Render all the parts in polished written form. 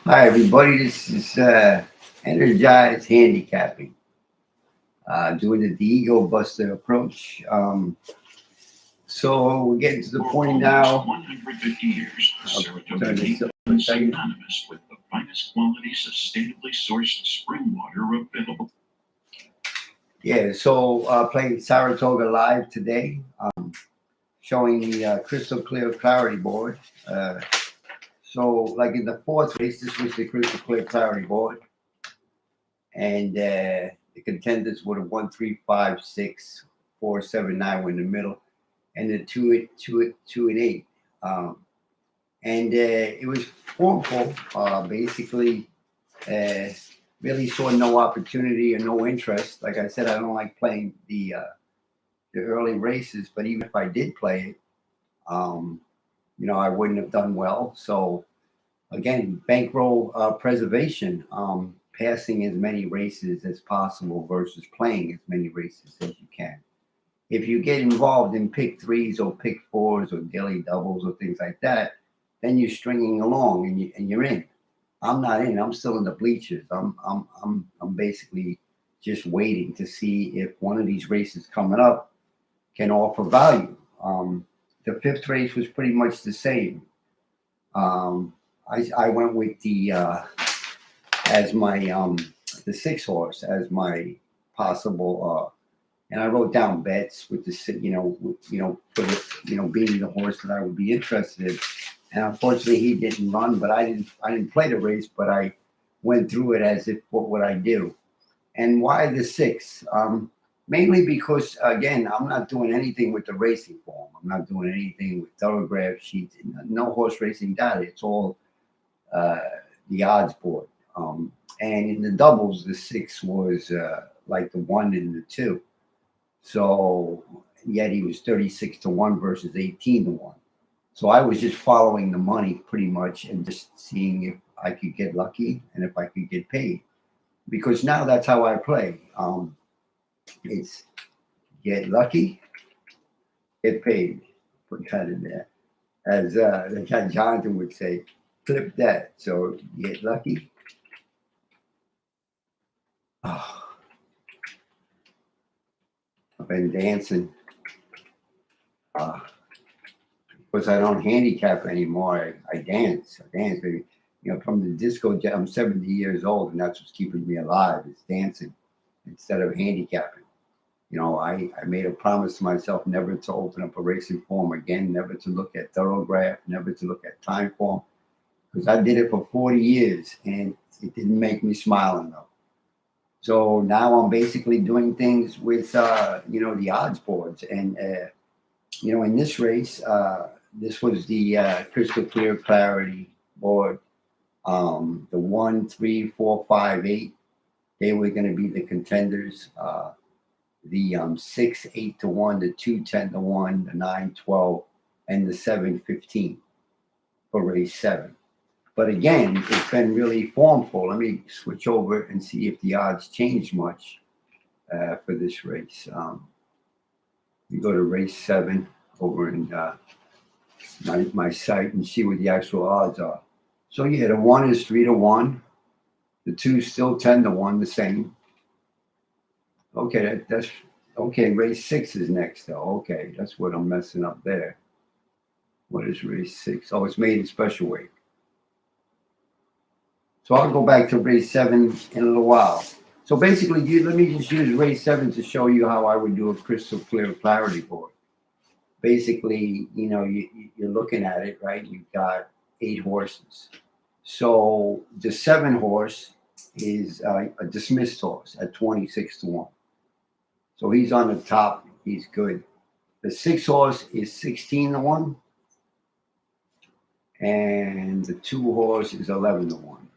Hi, everybody. This is Energized Handicapping, doing the Ego Buster approach. So we're getting to the For point almost now. 150 years, the I'll Saratoga turn Lake this up has for a been second. synonymous with the finest quality, sustainably sourced spring water available. Yeah, so playing Saratoga live today, showing the crystal clear clarity board. So, like in the fourth race, this was the crystal clear clarity board, and the contenders were the 1, 3, 5, 6, 4, 7, 9 were in the middle, and the two and eight. Um, and it was formful. Basically, uh, really saw no opportunity or no interest. Like I said, I don't like playing the early races, but even if I did play it, um, I wouldn't have done well. So again, bankroll preservation, passing as many races as possible versus playing as many races as you can. If you get involved in pick threes or pick fours or daily doubles or things like that, then you're stringing along and you're in. I'm not in. I'm still in the bleachers. I'm basically just waiting to see if one of these races coming up can offer value. The fifth race was pretty much the same. Um, I went with the as my the six horse as my possible and I wrote down bets with the for the being the horse that I would be interested in. And unfortunately, he didn't run, but I didn't play the race, but I went through it as if what would I do? And why the six? Mainly because again, I'm not doing anything with the racing form. I'm not doing anything with thoroughbred sheets. No horse racing data. It's all uh, the odds board. And in the doubles, the six was like the one and the two. So yet he was 36 to 1 versus 18 to 1. So I was just following the money pretty much and just seeing if I could get lucky and if I could get paid. Because now that's how I play. It's get lucky, get paid. Put that in there. As the guy Jonathan would say, clip that. So get lucky. Oh, I've been dancing. Uh, because I don't handicap anymore. I dance. I dance, baby. From the disco, I'm 70 years old, and that's what's keeping me alive. It's dancing instead of handicapping. I made a promise to myself never to open up a racing form again, never to look at thoroughbred, never to look at time form, because I did it for 40 years and it didn't make me smile enough. So now I'm basically doing things with, the odds boards. And, in this race, this was the crystal clear clarity board. The 1, 3, 4, 5, 8, they were going to be the contenders. The 6, 8 to 1, the 2, 10 to 1, the 9, 12, and the 7, 15 for race 7. But again, it's been really formful. Let me switch over and see if the odds change much for this race. You go to race 7 over in my site and see what the actual odds are. So yeah, the 1 is 3 to 1. The 2 is still 10 to 1, the same. Okay, that's okay. Race 6 is next, though. Okay, that's what I'm messing up there. What is race 6? Oh, it's made in special weight. So I'll go back to race 7 in a little while. So basically, let me just use race 7 to show you how I would do a crystal clear clarity board. Basically, you're looking at it, right? You've got 8 horses. So the 7 horse is a dismissed horse at 26 to 1. So he's on the top. He's good. The 6 horse is 16 to 1, and the 2 horse is 11 to 1.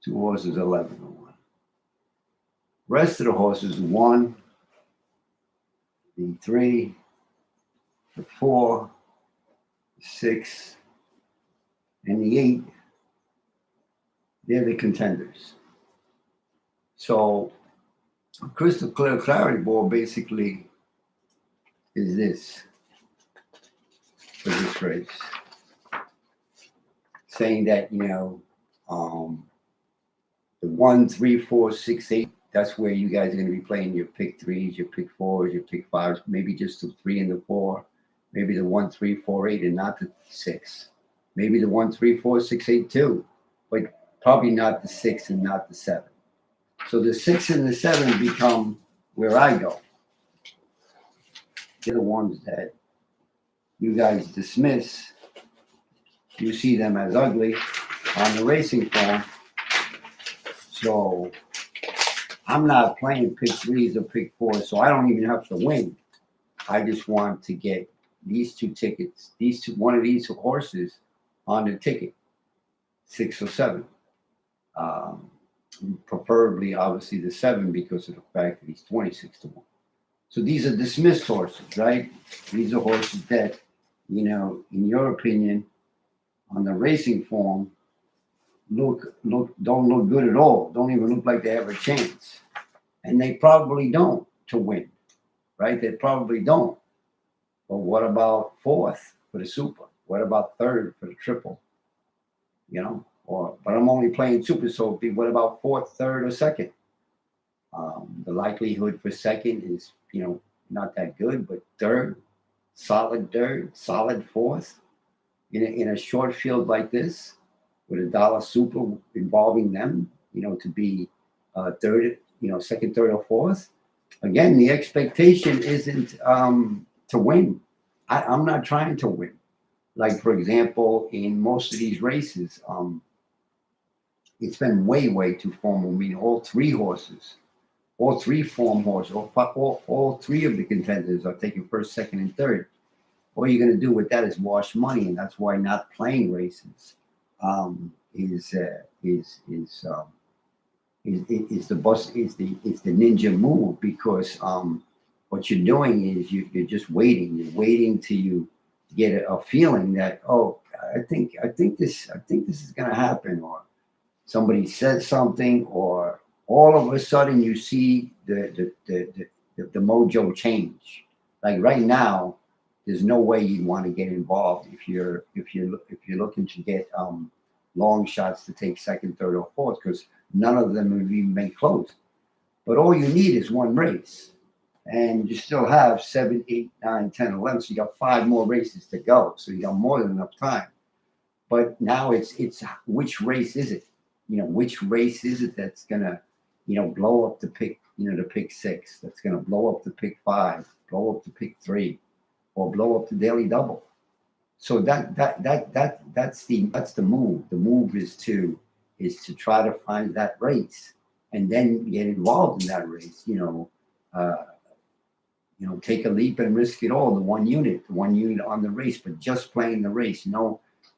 2 horses is 11 to 1. Rest of the horses, 1, the 3, the 4, the 6, and the 8. They're the contenders. So a crystal clear clarity board basically is this for this race, saying that The 1, 3, 4, 6, 8. That's where you guys are going to be playing your pick threes, your pick fours, your pick fives. Maybe just the 3 and the 4. Maybe the 1, 3, 4, 8, and not the 6. Maybe the 1, 3, 4, 6, 8 too, but probably not the 6 and not the 7. So the 6 and the 7 become where I go. They're the ones that you guys dismiss. You see them as ugly on the racing form. So I'm not playing pick threes or pick fours, so I don't even have to win. I just want to get these 2 tickets, one of these horses on the ticket, 6 or 7. Preferably, obviously, the 7 because of the fact that he's 26 to 1. So these are dismissed horses, right? These are horses that, in your opinion, on the racing form, don't look good at all. Don't even look like they have a chance, and they probably don't to win, right? They probably don't. But what about 4th for the super? What about 3rd for the triple? But I'm only playing super, so what about 4th, 3rd, or 2nd? The likelihood for 2nd is, not that good, but 3rd, solid 3rd, solid 4th, in a short field like this, with a dollar super involving them, to be 3rd, 2nd, 3rd, or 4th. Again, the expectation isn't to win. I'm not trying to win. Like, for example, in most of these races, it's been way, way too formal. I mean, all 3 horses, all 3 form horses, all 3 of the contenders are taking 1st, 2nd, and 3rd. All you're going to do with that is wash money, and that's why not playing races is the ninja move, because what you're doing is you're just waiting. You're waiting till you get a feeling that, oh, I think this is going to happen, or somebody says something, or all of a sudden you see the mojo change. Like right now, there's no way you'd want to get involved if you're looking to get long shots to take 2nd, 3rd, or 4th, because none of them have even been close. But all you need is 1 race, and you still have 7, 8, 9, 10, 11. So you got 5 more races to go. So you got more than enough time. But now it's which race is it? Which race is it that's gonna, blow up the pick, the pick 6, that's gonna blow up the pick 5, blow up the pick 3, or blow up the daily double. So that's the move. The move is to try to find that race, and then get involved in that race. Take a leap and risk it all. The one unit on the race, but just playing the race.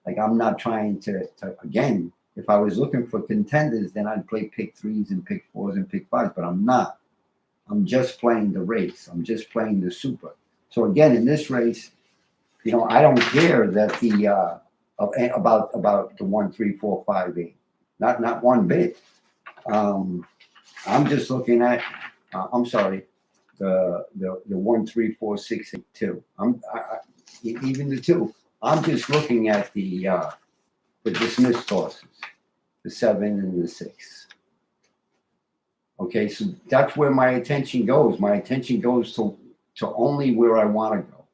Like I'm not trying to again. If I was looking for contenders, then I'd play pick 3s and pick 4s and pick 5s, but I'm not. I'm just playing the race. I'm just playing the super. So again, in this race, I don't care that about the 1, 3, 4, 5, 8. Not one bit. I'm just looking at. I'm sorry. The 1, 3, 4, 6, 8, 2. Even the 2. I'm just looking at the dismissed horses, the 7 and the 6. Okay, so that's where my attention goes. My attention goes to only where I want to go.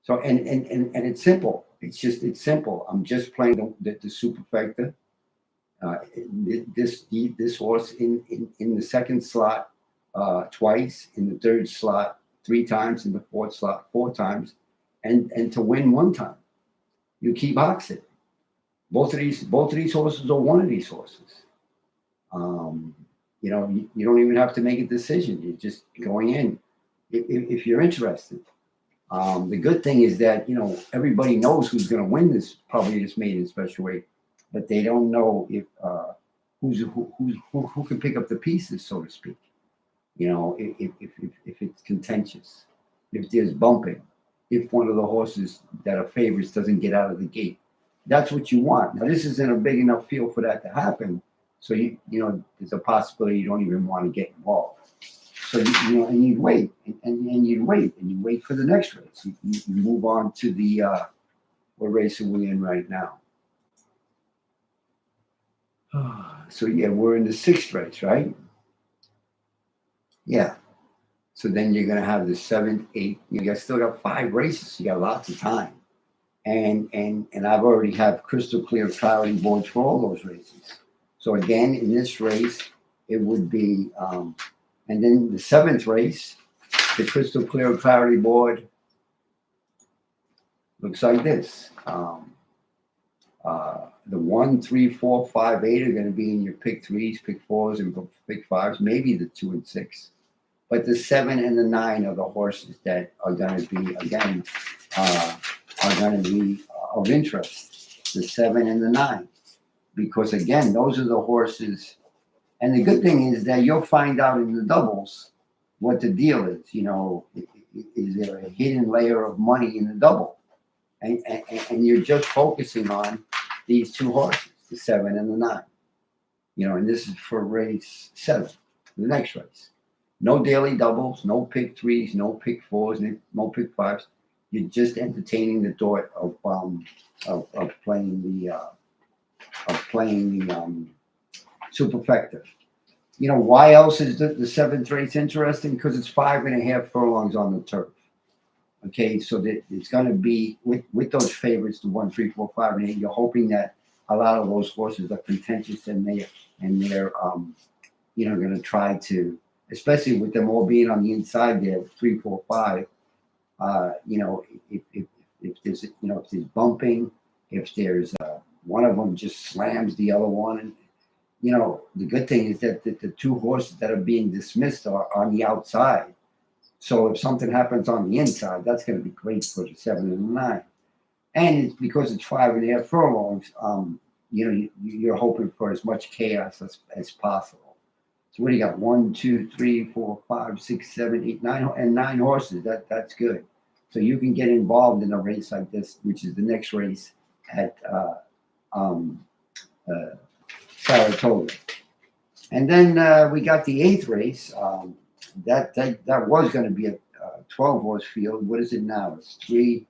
So and it's simple. It's simple. I'm just playing the superfecta. This horse in the 2nd slot twice, in the 3rd slot 3 times, in the 4th slot 4 times, and to win 1 time. You keep boxing. Both of these horses are one of these horses. You don't even have to make a decision. You're just going in if you're interested. The good thing is that everybody knows who's going to win probably this maiden special weight, but they don't know if who can pick up the pieces, so to speak. If it's contentious, if there's bumping, if one of the horses that are favorites doesn't get out of the gate. That's what you want. Now, this isn't a big enough field for that to happen. So, there's a possibility you don't even want to get involved. So, and you'd wait, and you'd wait, and you wait for the next race. You move on to the, what race are we in right now? So yeah, we're in the sixth race, right? Yeah. So then you're gonna have the seventh, eighth. You got still got 5 races. You got lots of time. And I've already have crystal clear priority boards for all those races. So again, in this race, it would be, and then the seventh race, the crystal clear priority board looks like this. The 1, 3, 4, 5, 8 are going to be in your pick threes, pick fours, and pick fives, maybe the 2 and 6. But the 7 and the 9 are the horses that are going to be, again, are going to be of interest. The 7 and the 9. Because again, those are the horses. And the good thing is that you'll find out in the doubles what the deal is. You know, is there a hidden layer of money in the double? And you're just focusing on these 2 horses, the 7 and the 9. You know, and this is for race 7, the next race. No daily doubles, no pick threes, no pick fours, no pick fives. You're just entertaining the thought of playing the superfecta. You know why else is the seventh race interesting? Because it's 5.5 furlongs on the turf. Okay, so that it's going to be with those favorites, the 1, 3, 4, 5, and 8. You're hoping that a lot of those horses are contentious and they're going to try to, especially with them all being on the inside there, 3, 4, 5. If there's if there's bumping, if there's one of them just slams the other one, and the good thing is that the 2 horses that are being dismissed are on the outside. So if something happens on the inside, that's going to be great for the 7 and the 9. And it's because it's 5.5 furlongs, you're hoping for as much chaos as possible. So what do you got? 1, 2, 3, 4, 5, 6, 7, 8, 9, and 9 horses. That's good. So you can get involved in a race like this, which is the next race at Saratoga. And then we got the 8th race. That was going to be a 12-horse field. What is it now? It's 3,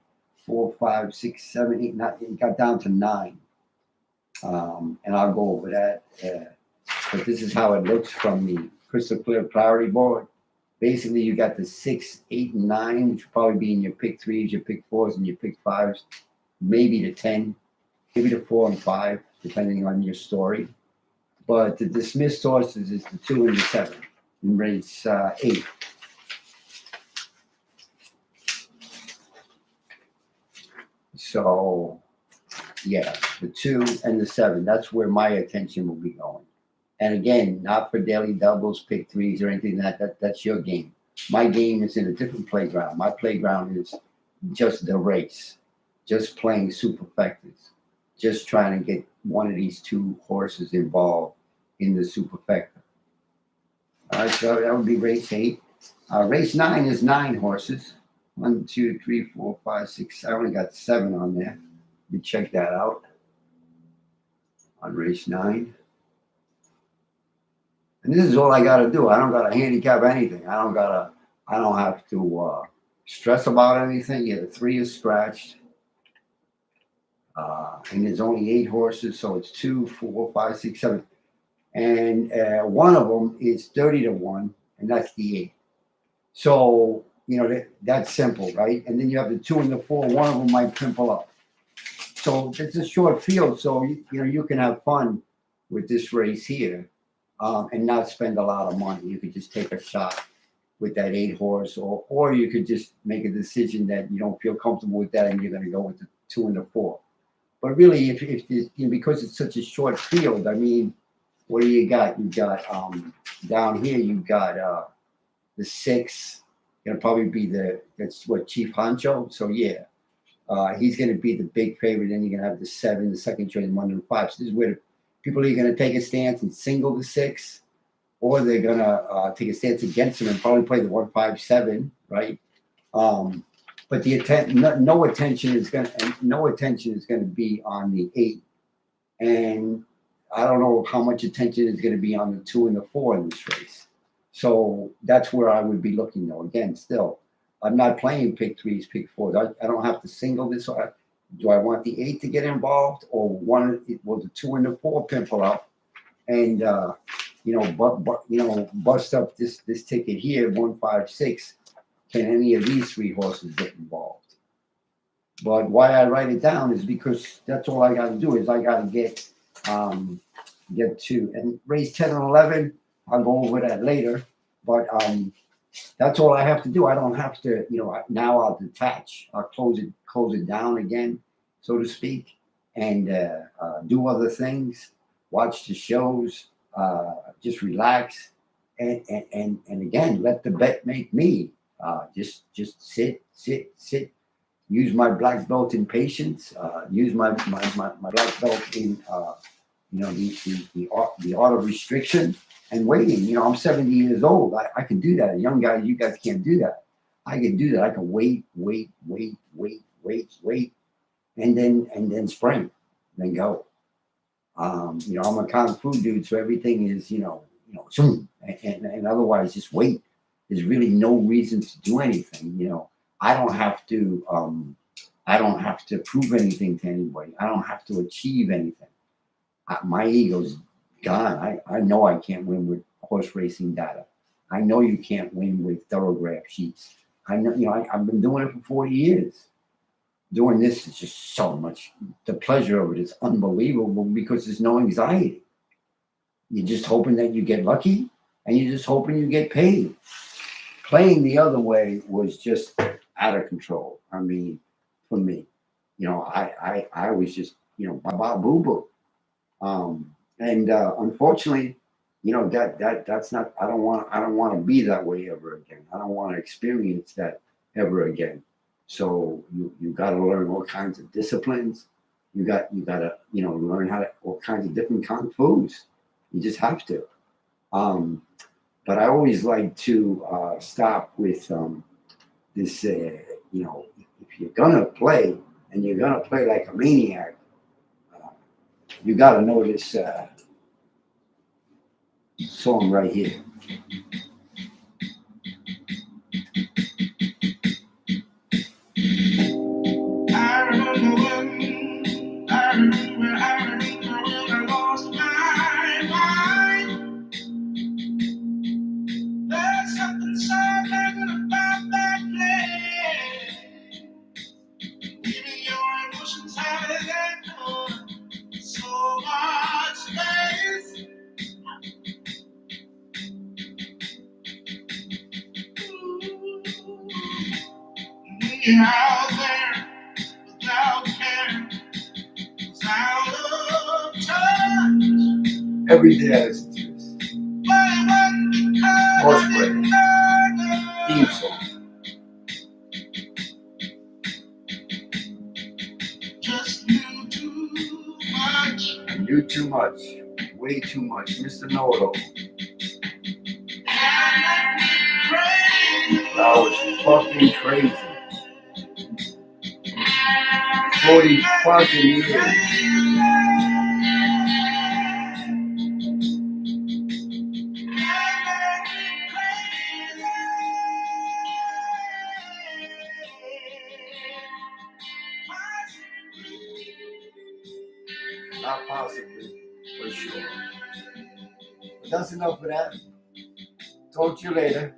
4, 5, 6, 7, 8, 9. It got down to 9. And I'll go over that. But this is how it looks from the crystal clear priority board. Basically, you got the 6, 8, and 9, which will probably be in your pick threes, your pick fours, and your pick fives. Maybe the 10, maybe the 4 and 5, depending on your story. But the dismissed horses is the 2 and the 7 in race 8. So, yeah, the 2 and the 7, that's where my attention will be going. And again, not for daily doubles, pick threes, or anything that's your game. My game is in a different playground. My playground is just the race, just playing superfectas, just trying to get one of these 2 horses involved in the superfecta. All right, so that would be race 8. Race 9 is 9 horses. 1, 2, 3, 4, 5, 6. I only got 7 on there. Let me check that out. On race 9. And this is all I got to do. I don't got to handicap anything. I don't have to stress about anything. Yeah, the 3 is scratched. And there's only 8 horses, so it's 2, 4, 5, 6, 7. And one of them is 30 to 1, and that's the 8. So, that's simple, right? And then you have the 2 and the 4. One of them might pimple up. So it's a short field, so you can have fun with this race here, and not spend a lot of money. You could just take a shot with that 8 horse, or you could just make a decision that you don't feel comfortable with that, and you're going to go with the 2 and the 4. But really, if because it's such a short field, I mean, what do you got? You got down here. You got the 6. Gonna probably be that's what Chief Honcho. So yeah. He's going to be the big favorite. Then you're going to have the 7, the second choice, 1 and 5. So this is where people are going to take a stance and single the 6, or they're going to take a stance against him and probably play the 1, 5, 7, right? But no attention is going to be on the 8, and I don't know how much attention is going to be on the 2 and the 4 in this race. So that's where I would be looking, though. Again, still. I'm not playing pick threes, pick fours. I don't have to single this. Do I want the 8 to get involved, or will the 2 and the 4 pimple up, and bust up this ticket here, 156. Can any of these three horses get involved? But why I write it down is because that's all I got to do is I got to get to and race 10 and 11. I'll go over that later, but that's all I have to do. I don't have to, now I'll detach. I'll close it down again, so to speak, and do other things, watch the shows, just relax, and again, let the bet make me. Just sit. Use my black belt in patience. Use my black belt in the art of restriction and waiting. I'm 70 years old. I can do that. Young guys, you guys can't do that. I can do that. I can wait, and then spring, then go. I'm a kung fu dude, so everything is soon, and otherwise just wait. There's really no reason to do anything. I don't have to. I don't have to prove anything to anybody. I don't have to achieve anything. My ego's gone. I know I can't win with horse racing data. I know you can't win with thoroughgraph sheets. I know, I've been doing it for 40 years. Doing this is just so much. The pleasure of it is unbelievable because there's no anxiety. You're just hoping that you get lucky, and you're just hoping you get paid. Playing the other way was just out of control. I mean, for me, I was just, baba boo boo. And unfortunately, that's not. I don't want to be that way ever again. I don't want to experience that ever again. So you got to learn all kinds of disciplines. You got to learn how to all kinds of different kung fu's. You just have to. But I always like to stop with this. If you're gonna play and you're gonna play like a maniac, you got to know this song right here. I remember when I lost my mind. There's something so negative about that place. Even your emotions have echoed so much space. When you're out there without care, out of touch. Every day I listen to this. Horseplay. Theme song. Just knew too much. I knew too much. Way too much. Mr. Know-It-All. I was fucking crazy. 40 fucking years. Not possibly, for sure. But that's enough of that. Talk to you later.